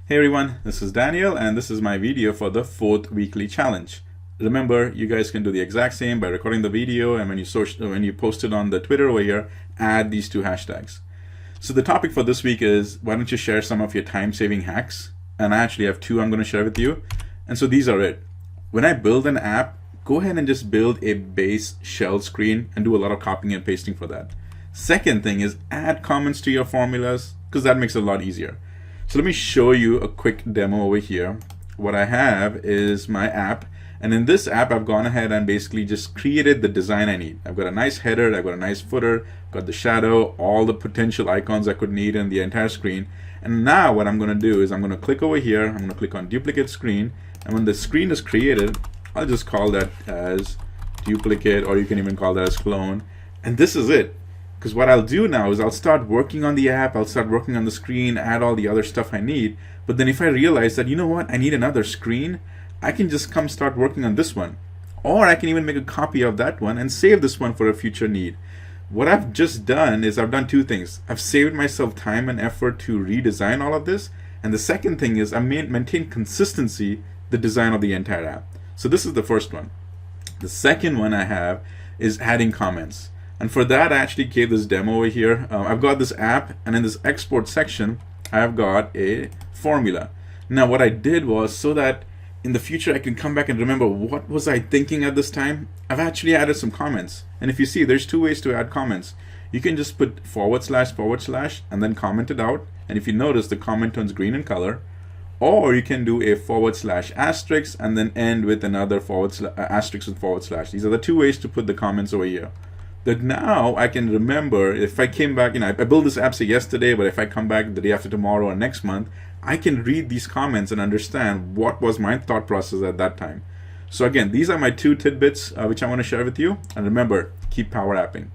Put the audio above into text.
Hey everyone, this is Daniel and this is my video for the 4th weekly challenge. Remember, you guys can do the exact same by recording the video, and when you post it on the Twitter over here, add these 2 hashtags. So the topic for this week is, why don't you share some of your time-saving hacks? And I actually have 2 I'm going to share with you. And so these are it. When I build an app, go ahead and just build a base shell screen and do a lot of copying and pasting for that. Second thing is add comments to your formulas, because that makes it a lot easier. So let me show you a quick demo over here. What I have is my app, and in this app I've gone ahead and basically just created the design I need. I've got a nice header, I've got a nice footer, got the shadow, all the potential icons I could need in the entire screen. And now what I'm going to do is I'm going to click over here, I'm going to click on duplicate screen, and when the screen is created, I'll just call that as duplicate, or you can even call that as clone. And this is it. Because what I'll do now is I'll start working on the app, I'll start working on the screen, add all the other stuff I need. But then if I realize that, you know what, I need another screen, I can just come start working on this one. Or I can even make a copy of that one and save this one for a future need. What I've just done is I've done 2 things. I've saved myself time and effort to redesign all of this. And the second thing is I maintain consistency, the design of the entire app. So this is the first one. The second one I have is adding comments. And for that, I actually gave this demo over here. I've got this app, and in this export section, I've got a formula. Now, what I did was, so that in the future I can come back and remember what was I thinking at this time, I've actually added some comments. And if you see, there's 2 ways to add comments. You can just put // and then comment it out. And if you notice, the comment turns green in color. Or you can do a / and then end with another asterisk with /. These are the 2 ways to put the comments over here. That now I can remember, if I came back, I built this app say yesterday, but if I come back the day after tomorrow or next month, I can read these comments and understand what was my thought process at that time. So again, these are my 2 tidbits which I want to share with you. And remember, keep power apping.